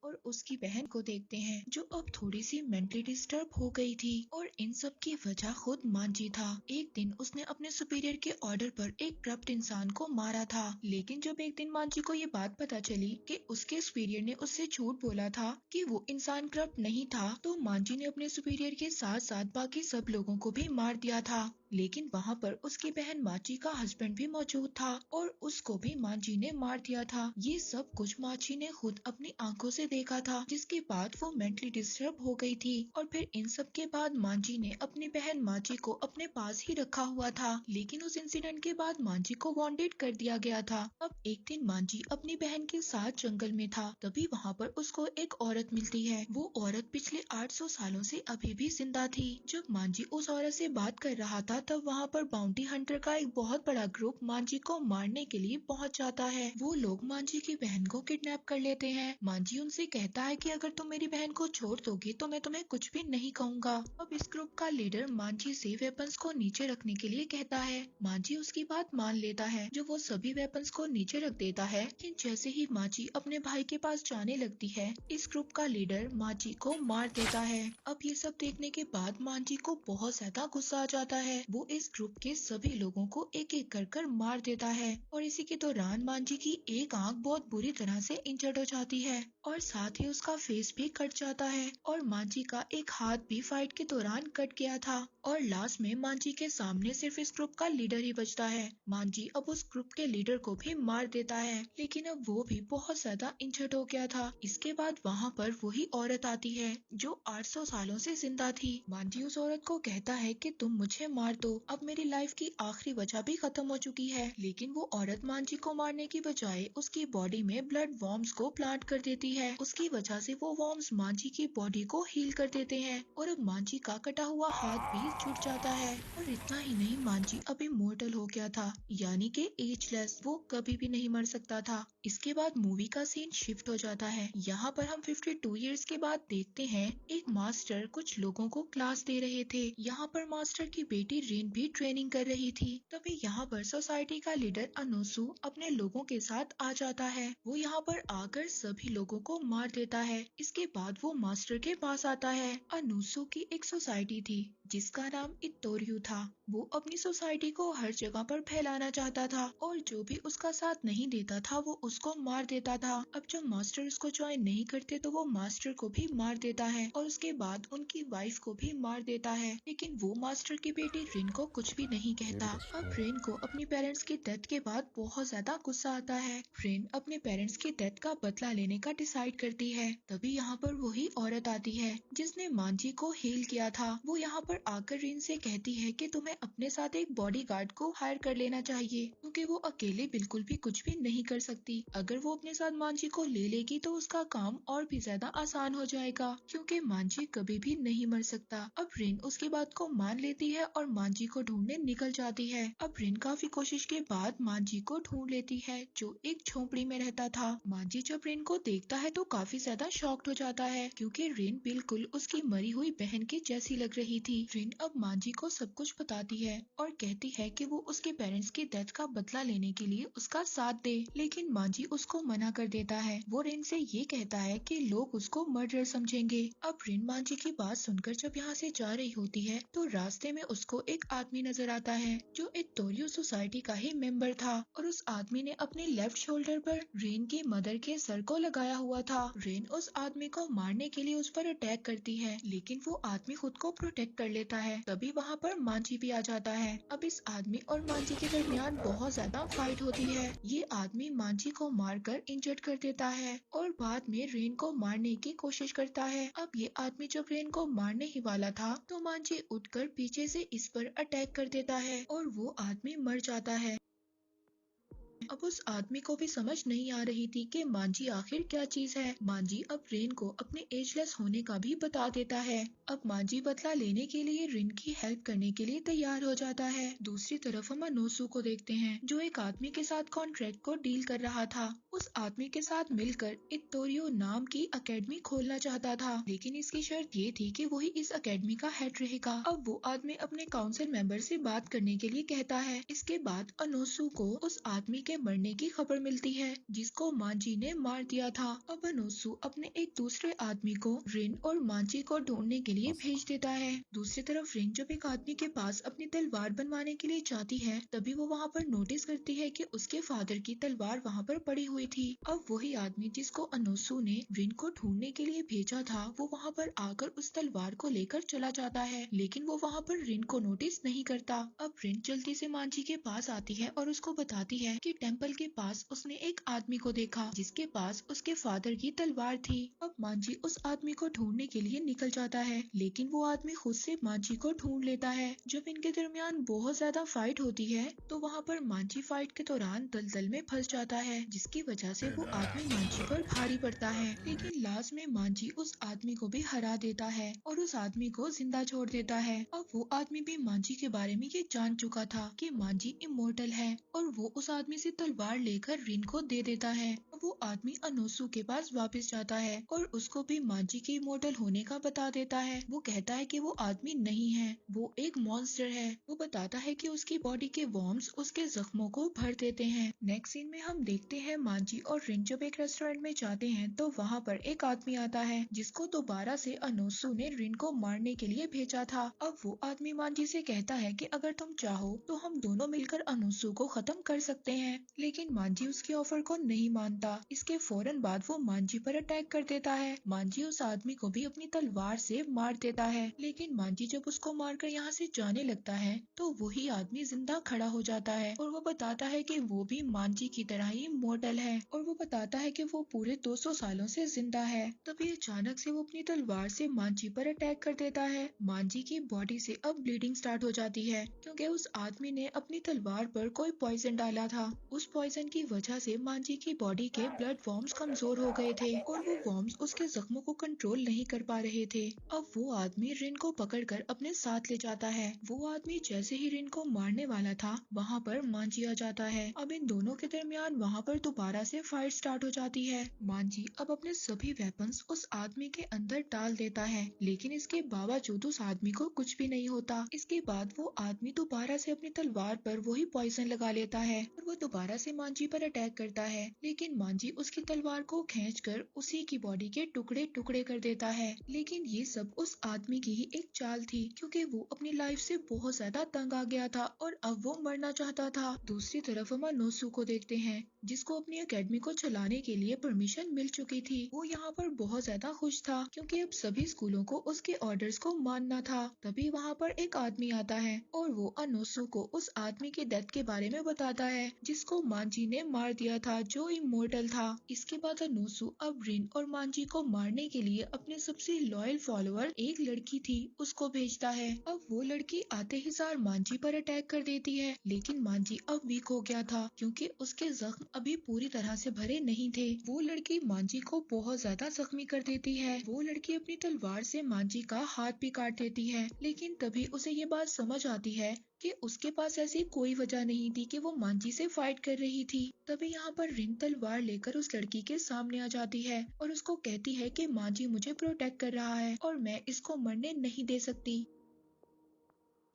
और उसकी बहन को देखते हैं जो अब थोड़ी सी मेंटली डिस्टर्ब हो गई थी और इन सब की वजह खुद मांझी था। एक दिन उसने अपने सुपीरियर के ऑर्डर पर एक करप्ट इंसान को मारा था, लेकिन जब एक दिन मांझी को ये बात पता चली कि उसके सुपीरियर ने उससे झूठ बोला था कि वो इंसान करप्ट नहीं था, तो मांझी ने अपने सुपीरियर के साथ साथ बाकी सब लोगों को भी मार दिया था। लेकिन वहाँ पर उसकी बहन मांझी का हस्बैंड भी मौजूद था और उसको भी मांझी ने मार दिया था। ये सब कुछ मांझी ने खुद अपनी आंखों से देखा था, जिसके बाद वो मेंटली डिस्टर्ब हो गई थी। और फिर इन सब के बाद मांझी ने अपनी बहन मांझी को अपने पास ही रखा हुआ था, लेकिन उस इंसिडेंट के बाद मांझी को वांटेड कर दिया गया था। अब एक दिन मांझी अपनी बहन के साथ जंगल में था, तभी वहाँ पर उसको एक औरत मिलती है। वो औरत पिछले 800 सालों से अभी भी जिंदा थी। जब मांझी उस औरत से बात कर रहा था तब वहाँ पर बाउंटी हंटर का एक बहुत बड़ा ग्रुप मांझी को मारने के लिए पहुँच जाता है। वो लोग मांझी की बहन को किडनैप कर लेते हैं। मांझी उनसे कहता है कि अगर तुम मेरी बहन को छोड़ दोगे तो मैं तुम्हें कुछ भी नहीं कहूँगा। अब इस ग्रुप का लीडर मांझी से वेपन्स को नीचे रखने के लिए कहता है। मांझी उसकी बात मान लेता है, जो वो सभी वेपन्स को नीचे रख देता है। लेकिन जैसे ही मांझी अपने भाई के पास जाने लगती है, इस ग्रुप का लीडर मांझी को मार देता है। अब ये सब देखने के बाद मांझी को बहुत ज्यादा गुस्सा आ जाता है। वो इस ग्रुप के सभी लोगों को एक एक कर मार देता है और इसी के दौरान मांझी की एक आंख बहुत बुरी तरह से इंजर्ड हो जाती है और साथ ही उसका फेस भी कट जाता है और मांझी का एक हाथ भी फाइट के दौरान कट गया था। और लास्ट में मांझी के सामने सिर्फ इस ग्रुप का लीडर ही बचता है। मांझी अब उस ग्रुप के लीडर को भी मार देता है, लेकिन अब वो भी बहुत ज्यादा इंजर्ड हो गया था। इसके बाद वहाँ पर वही औरत आती है जो 800 सालों से जिंदा थी। मांझी उस औरत को कहता है कि तुम मुझे मार दो, अब मेरी लाइफ की आखिरी वजह भी खत्म हो चुकी है। लेकिन वो औरत मांझी को मारने की बजाय उसकी बॉडी में ब्लड वॉर्म्स को प्लांट कर देती है। उसकी वजह से वो वॉर्म्स मांझी की बॉडी को हील कर देते हैं और अब मांझी का कटा हुआ हाथ भी छूट जाता है। और इतना ही नहीं, मांझी अब इमॉर्टल हो गया था, यानी कि एजलेस, वो कभी भी नहीं मर सकता था। इसके बाद मूवी का सीन शिफ्ट हो जाता है। यहाँ पर हम 52 इयर्स के बाद देखते हैं एक मास्टर कुछ लोगों को क्लास दे रहे थे। यहाँ पर मास्टर की बेटी रेन भी ट्रेनिंग कर रही थी। तभी यहाँ पर सोसाइटी का लीडर अनोसु अपने लोगों के साथ आ जाता है। वो यहाँ पर आकर सभी लोगों को मार देता है। इसके बाद वो मास्टर के पास आता है। अनोसु की एक सोसाइटी थी जिसका नाम इत्तोरियू था। वो अपनी सोसाइटी को हर जगह पर फैलाना चाहता था और जो भी उसका साथ नहीं देता था वो उसको मार देता था। अब जब मास्टर उसको ज्वाइन नहीं करते तो वो मास्टर को भी मार देता है और उसके बाद उनकी वाइफ को भी मार देता है। लेकिन वो मास्टर की बेटी रिन को कुछ भी नहीं कहता। अब रिन को अपनी पेरेंट्स की डेथ के बाद बहुत ज्यादा गुस्सा आता है। रिन अपने पेरेंट्स की डेथ का बदला लेने का डिसाइड करती है। तभी यहाँ पर वही औरत आती है जिसने मांझी को हील किया था। वो यहाँ पर आकर रिन से कहती है कि तुम्हें अपने साथ एक बॉडीगार्ड को हायर कर लेना चाहिए, क्योंकि वो अकेले बिल्कुल भी कुछ भी नहीं कर सकती। अगर वो अपने साथ मांझी को ले लेगी तो उसका काम और भी ज्यादा आसान हो जाएगा, क्योंकि मांझी कभी भी नहीं मर सकता। अब रिन उसकी बात को मान लेती है और मांझी को ढूंढने निकल जाती है। अब रिन काफी कोशिश के बाद मांझी को ढूंढ लेती है जो एक झोपड़ी में रहता था। मांझी जब रिन को देखता है तो काफी ज्यादा शॉक्ड हो जाता है, क्योंकि रिन बिल्कुल उसकी मरी हुई बहन की जैसी लग रही थी। रिन अब मांझी को सब कुछ बताती है और कहती है कि वो उसके पेरेंट्स की डेथ का बदला लेने के लिए उसका साथ दे, लेकिन मांझी उसको मना कर देता है। वो रिन से ये कहता है कि लोग उसको मर्डर समझेंगे। अब रिन मांझी की बात सुनकर जब यहाँ से जा रही होती है तो रास्ते में उसको एक आदमी नजर आता है जो एक तोरियो सोसाइटी का ही मेंबर था और उस आदमी ने अपने लेफ्ट शोल्डर पर रेन की मदर के सर को लगाया हुआ था। रेन उस आदमी को मारने के लिए उस पर अटैक करती है, लेकिन वो आदमी खुद को प्रोटेक्ट कर लेता है। तभी वहाँ पर मांझी भी आ जाता है। अब इस आदमी और मांझी के दरमियान बहुत ज्यादा फाइट होती है। ये आदमी मांझी को मारकर इंजर्ड कर देता है और बाद में रेन को मारने की कोशिश करता है। अब ये आदमी जब रेन को मारने ही वाला था तो मांझी उठकर पीछे से इस पर अटैक कर देता है और वो आदमी मर जाता है। अब उस आदमी को भी समझ नहीं आ रही थी कि मांझी आखिर क्या चीज है। मांझी अब रेन को अपने एजलेस होने का भी बता देता है। अब मांझी बदला लेने के लिए रिन की हेल्प करने के लिए तैयार हो जाता है। दूसरी तरफ हम अनोसु को देखते हैं जो एक आदमी के साथ कॉन्ट्रैक्ट को डील कर रहा था। उस आदमी के साथ मिलकर इत्तोरियो नाम की अकेडमी खोलना चाहता था, लेकिन इसकी शर्त ये थी कि वही इस अकेडमी का हेड रहेगा। अब वो आदमी अपने काउंसिल मेंबर से बात करने के लिए कहता है। इसके बाद अनोसु को उस आदमी के मरने की खबर मिलती है जिसको मांझी ने मार दिया था। अब अनोसु अपने एक दूसरे आदमी को रिन और मांझी को ढूंढने के लिए भेज देता है। दूसरी तरफ रिन जब एक आदमी के पास अपनी तलवार बनवाने के लिए जाती है तभी वो वहाँ पर नोटिस करती है कि उसके फादर की तलवार वहाँ पर पड़ी हुई थी। अब वही आदमी जिसको अनोसु ने रिन को ढूंढने के लिए भेजा था वो वहाँ पर आकर उस तलवार को लेकर चला जाता है, लेकिन वो वहाँ पर रिन को नोटिस नहीं करता। अब रिन जल्दी से मांझी के पास आती है और उसको बताती है कि टेम्पल के पास उसने एक आदमी को देखा जिसके पास उसके फादर की तलवार थी। अब मांझी उस आदमी को ढूंढने के लिए निकल जाता है, लेकिन वो आदमी खुद से मांझी को ढूंढ लेता है। जब इनके दरमियान बहुत ज्यादा फाइट होती है तो वहाँ पर मांझी फाइट के दौरान दलदल में फंस जाता है, जिसकी वजह से वो आदमी मांझी पर भारी पड़ता है। लेकिन लास्ट में मांझी उस आदमी को भी हरा देता है और उस आदमी को जिंदा छोड़ देता है। अब वो आदमी भी मांझी के बारे में ये जान चुका था कि मांझी इमोर्टल है और वो उस आदमी से तलवार लेकर रिन को दे देता है। अब वो आदमी अनोसु के पास वापस जाता है और उसको भी मांझी के इमोर्टल होने का बता देता है। वो कहता है कि वो आदमी नहीं है, वो एक मॉन्स्टर है। वो बताता है कि उसकी बॉडी के वॉर्म्स उसके जख्मों को भर देते हैं। नेक्स्ट सीन में हम देखते हैं मांझी और रिन जब एक रेस्टोरेंट में जाते हैं तो वहाँ पर एक आदमी आता है जिसको दोबारा से अनोसु ने रिन को मारने के लिए भेजा था। अब वो आदमी मांझी से कहता है कि अगर तुम चाहो तो हम दोनों मिलकर अनोसु को खत्म कर सकते हैं, लेकिन मांझी उसके ऑफर को नहीं मानता। इसके फौरन बाद वो मांझी पर अटैक कर देता है। मांझी उस आदमी को भी अपनी तलवार से मार देता है, लेकिन मांझी जब उसको मारकर यहाँ से जाने लगता है तो वही आदमी जिंदा खड़ा हो जाता है और वो बताता है कि वो भी मांझी की तरह ही इमॉर्टल है और वो बताता है कि वो पूरे 200 सालों से जिंदा है। तभी अचानक से वो अपनी तलवार से मांझी पर अटैक कर देता है। मांझी की बॉडी से अब ब्लीडिंग स्टार्ट हो जाती है क्योंकि उस आदमी ने अपनी तलवार पर कोई पॉइजन डाला था। उस पॉइजन की वजह से मांझी की बॉडी के ब्लड वॉर्म्स कमजोर हो गए थे और वो वॉर्म्स उसके जख्मों को कंट्रोल नहीं कर पा रहे थे। अब वो आदमी रिन को पकड़कर अपने साथ ले जाता है। वो आदमी जैसे ही रिन को मारने वाला था वहाँ पर मांझी आ जाता है। अब इन दोनों के दरमियान वहाँ पर दोबारा से फाइट स्टार्ट हो जाती है। मांझी अब अपने सभी वेपन्स उस आदमी के अंदर डाल देता है, लेकिन इसके बावजूद उस आदमी को कुछ भी नहीं होता। इसके बाद वो आदमी दोबारा से अपनी तलवार पर वही पॉइजन लगा लेता है और वो दोबारा से मांझी पर अटैक करता है, लेकिन मांझी उसकी तलवार को खींचकर उसी की बॉडी के टुकड़े टुकड़े कर देता है। लेकिन ये सब उस आदमी की ही एक चाल थी क्योंकि वो अपनी लाइफ से बहुत ज्यादा तंग आ गया था और अब वो मरना चाहता था। दूसरी तरफ हम अनोसु को देखते हैं जिसको अपनी एकेडमी को चलाने के लिए परमिशन मिल चुकी थी। वो यहाँ पर बहुत ज्यादा खुश था क्योंकि अब सभी स्कूलों को उसके ऑर्डर्स को मानना था। तभी वहाँ पर एक आदमी आता है और वो अनोसु को उस आदमी की डेथ के बारे में बताता है जिसको मांझी ने मार दिया था, जो इमोर्टल था। इसके बाद अनोसु अब रिन और मांझी को मारने के लिए अपने सबसे लॉयल फॉलोअर एक लड़की थी उसको भेजता है। अब वो लड़की आते ही सार मांझी पर अटैक कर देती है, लेकिन मांझी अब वीक हो गया था क्योंकि उसके जख्म अभी पूरी तरह से भरे नहीं थे। वो लड़की मांझी को बहुत ज्यादा जख्मी कर देती है। वो लड़की अपनी तलवार से मांझी का हाथ भी काट देती है, लेकिन तभी उसे ये बात समझ आती है कि उसके पास ऐसी कोई वजह नहीं थी कि वो मांझी से फाइट कर रही थी। तभी यहाँ पर रिन तलवार लेकर उस लड़की के सामने आ जाती है और उसको कहती है कि मांझी मुझे प्रोटेक्ट कर रहा है और मैं इसको मरने नहीं दे सकती।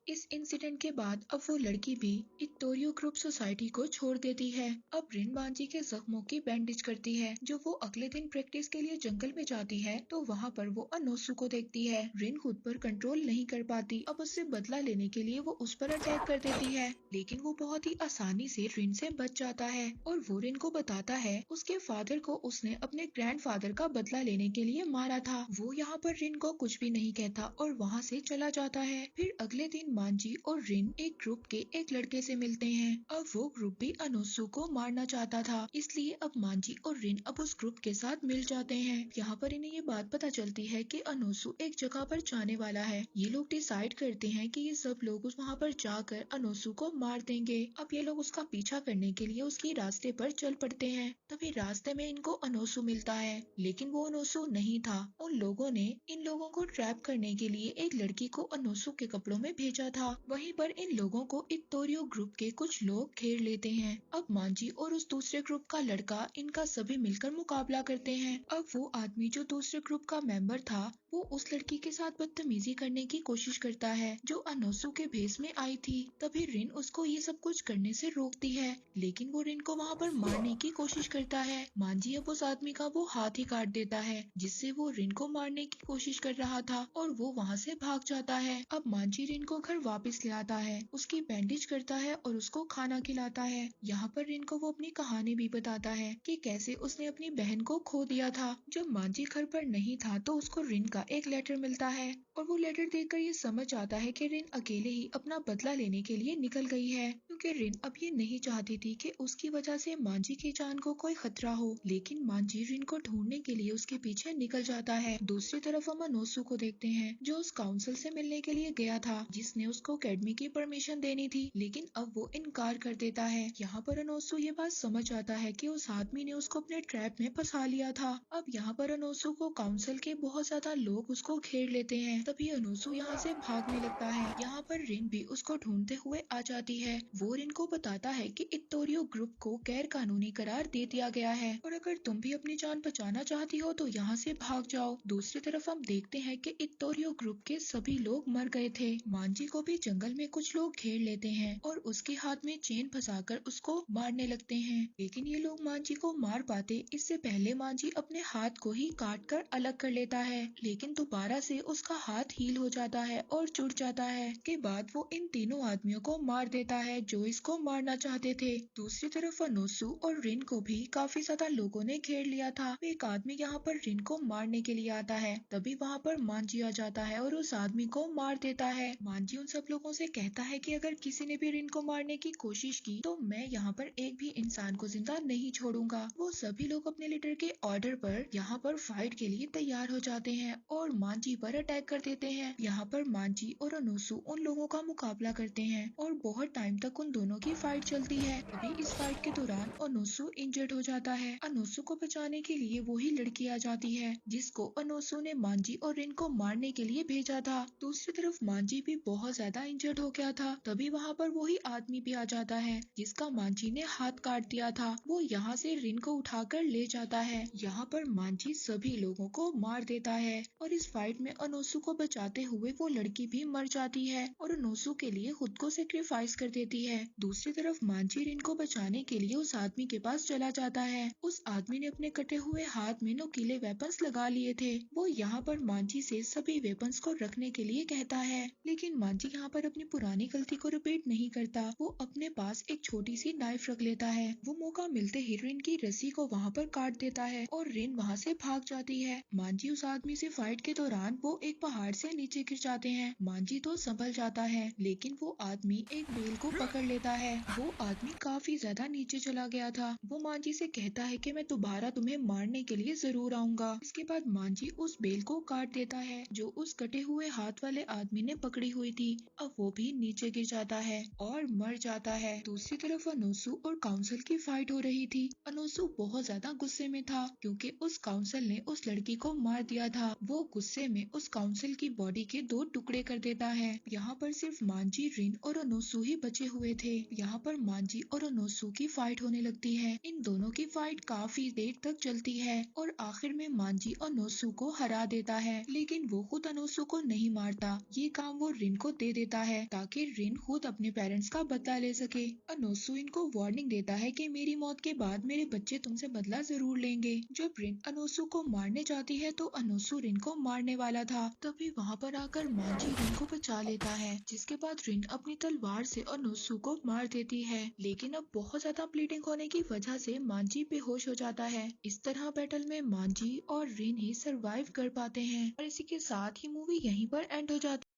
इस इंसिडेंट के बाद अब वो लड़की भी इक्टोरियो ग्रुप सोसाइटी को छोड़ देती है। अब रिन मांझी के जख्मों की बैंडेज करती है। जो वो अगले दिन प्रैक्टिस के लिए जंगल में जाती है तो वहाँ पर वो अनोसु को देखती है। रिन खुद पर कंट्रोल नहीं कर पाती। अब उससे बदला लेने के लिए वो उस पर अटैक कर देती है, लेकिन वो बहुत ही आसानी से रिन से बच जाता है और वो रिन को बताता है उसके फादर को उसने अपने ग्रैंडफादर का बदला लेने के लिए मारा था। वो यहाँ पर रिन को कुछ भी नहीं कहता और वहाँ से चला जाता है। फिर अगले दिन मांझी और रिन एक ग्रुप के एक लड़के से मिलते हैं। अब वो ग्रुप भी अनोसु को मारना चाहता था, इसलिए अब मांझी और रिन अब उस ग्रुप के साथ मिल जाते हैं। यहाँ पर इन्हें ये बात पता चलती है कि अनोसु एक जगह पर जाने वाला है। ये लोग डिसाइड करते हैं कि ये सब लोग उस वहाँ पर जाकर अनोसु को मार देंगे। अब ये लोग उसका पीछा करने के लिए उसके रास्ते पर चल पड़ते हैं। तभी रास्ते में इनको अनोसु मिलता है, लेकिन वो अनोसु नहीं था। उन लोगों ने इन लोगों को ट्रैप करने के लिए एक लड़की को अनोसु के कपड़ों में भेजा बचा था। वहीं पर इन लोगों को इत्तोरियो ग्रुप के कुछ लोग घेर लेते हैं। अब मांजी और उस दूसरे ग्रुप का लड़का इनका सभी मिलकर मुकाबला करते हैं। अब वो आदमी जो दूसरे ग्रुप का मेंबर था वो उस लड़की के साथ बदतमीजी करने की कोशिश करता है जो अनोसू के भेस में आई थी। तभी रिन उसको ये सब कुछ करने से रोकती है, लेकिन वो रिन को वहाँ पर मारने की कोशिश करता है। मांजी अब उस आदमी का वो हाथ ही काट देता है जिससे वो रिन को मारने की कोशिश कर रहा था और वो वहाँ से भाग जाता है। अब मांजी रिन को घर वापस ले आता है, उसकी बैंडेज करता है और उसको खाना खिलाता है। यहाँ पर रिन को वो अपनी कहानी भी बताता है कि कैसे उसने अपनी बहन को खो दिया था। जब मांजी घर पर नहीं था तो उसको रिन का एक लेटर मिलता है और वो लेटर देखकर ये समझ आता है कि रिन अकेले ही अपना बदला लेने के लिए निकल गई है, क्योंकि रिन अब ये नहीं चाहती थी कि उसकी वजह से मांजी की जान को कोई खतरा हो। लेकिन मांजी रिन को ढूंढने के लिए उसके पीछे निकल जाता है। दूसरी तरफ हम अनोसू को देखते हैं जो उस काउंसिल से मिलने के लिए गया था जिसने उसको अकेडमी की परमिशन देनी थी, लेकिन अब वो इनकार कर देता है। यहाँ पर अनोसू ये बात समझ आता है कि उस आदमी ने उसको अपने ट्रैप में फंसा लिया था। अब यहाँ पर अनोसू को काउंसिल के बहुत ज्यादा लोग उसको घेर लेते हैं। तभी अनोसू यहाँ से भागने लगता है। यहाँ पर रिन भी उसको ढूंढते हुए आ जाती है। वो रिन को बताता है कि इत्तोरियो ग्रुप को गैर कानूनी करार दे दिया गया है और अगर तुम भी अपनी जान बचाना चाहती हो तो यहाँ से भाग जाओ। दूसरी तरफ हम देखते हैं कि इत्तोरियो ग्रुप के सभी लोग मर गए थे। मांजी को भी जंगल में कुछ लोग घेर लेते हैं और उसके हाथ में चेन फंसाकर उसको मारने लगते हैं, लेकिन ये लोग मांजी को मार पाते इससे पहले मांजी अपने हाथ को ही काट कर अलग कर लेता है, लेकिन दोबारा से उसका हाथ हील हो जाता है और जुड़ जाता है। के बाद वो इन तीनों आदमियों को मार देता है जो इसको मारना चाहते थे। दूसरी तरफ अनोसू और रिन को भी काफी ज्यादा लोगों ने घेर लिया था। एक आदमी यहाँ पर रिन को मारने के लिए आता है, तभी वहाँ पर मांजी आ जाता है और उस आदमी को मार देता है। मांजी उन सब लोगों से कहता है कि अगर किसी ने भी रिन को मारने की कोशिश की तो मैं यहाँ पर एक भी इंसान को जिंदा नहीं छोड़ूंगा। वो सभी लोग अपने लीडर के ऑर्डर पर यहाँ पर फाइट के लिए तैयार हो जाते हैं और मांजी पर अटैक कर देते हैं। यहाँ पर मांजी और अनोसू उन लोगों का मुकाबला करते हैं और बहुत टाइम तक उन दोनों की फाइट चलती है। अभी इस फाइट के दौरान अनोसू इंजर्ड हो जाता है। अनोसू को बचाने के लिए वही लड़की आ जाती है जिसको अनोसू ने मांजी और रिन को मारने के लिए भेजा था। दूसरी तरफ मांजी भी बहुत ज्यादा इंजर्ड हो गया था। तभी वहाँ पर वही आदमी भी आ जाता है जिसका मांजी ने हाथ काट दिया था। वो यहाँ से रिन को उठाकर ले जाता है। यहाँ पर मांजी सभी लोगों को मार देता है और इस फाइट में अनोसू को बचाते हुए वो लड़की भी मर जाती है और अनोसू के लिए खुद को सेक्रीफाइस कर देती है। दूसरी तरफ मांजी रिन को बचाने के लिए उस आदमी के पास चला जाता है। उस आदमी ने अपने कटे हुए हाथ में नुकीले वेपन्स लगा लिए थे। वो यहाँ पर मांजी से सभी वेपन्स को रखने के लिए कहता है, लेकिन मांजी यहाँ पर अपनी पुरानी गलती को रिपीट नहीं करता। वो अपने पास एक छोटी सी नाइफ रख लेता है। वो मौका मिलते ही रिन की रस्सी को वहाँ पर काट देता है और रिन वहाँ से भाग जाती है। मांजी उस आदमी से फाइट के दौरान वो एक पहाड़ से नीचे गिर जाते हैं। मांजी तो संभल जाता है, लेकिन वो आदमी एक बेल को पकड़ लेता है। वो आदमी काफी ज्यादा नीचे चला गया था। वो मांजी से कहता है कि मैं दोबारा तुम्हें मारने के लिए जरूर आऊंगा। इसके बाद मांजी उस बेल को काट देता है जो उस कटे हुए हाथ वाले आदमी ने पकड़ी हुई थी। अब वो भी नीचे गिर जाता है और मर जाता है। दूसरी तरफ अनोसू और काउंसिल की फाइट हो रही थी। अनोसू बहुत ज्यादा गुस्से में था क्योंकि उस काउंसिल ने उस लड़की को मार दिया था। वो गुस्से में उस काउंसिल की बॉडी के 2 टुकड़े कर देता है। यहाँ पर सिर्फ मांजी, रिन और अनोसू ही बचे हुए थे। यहाँ पर मांजी और अनोसू की फाइट होने लगती है। इन दोनों की फाइट काफी देर तक चलती है और आखिर में मांजी अनोसू को हरा देता है, लेकिन वो खुद अनोसू को नहीं मारता। ये काम वो रिन को दे देता है ताकि रिन खुद अपने पेरेंट्स का बदला ले सके। अनोसू इनको वार्निंग देता है कि मेरी मौत के बाद मेरे बच्चे तुमसे बदला जरूर लेंगे। जब रिन अनोसू को मारने जाती है तो अनोसू रिन को मारने वाला था। तभी वहाँ पर आकर मांजी रिन को बचा लेता है, जिसके बाद रिन अपनी तलवार से अनोसू को मार देती है, लेकिन अब बहुत ज्यादा ब्लीडिंग होने की वजह से मांजी बेहोश हो जाता है। इस तरह बैटल में मांजी और रिन ही सरवाइव कर पाते हैं और इसी के साथ ही मूवी यहीं पर एंड हो जाती है।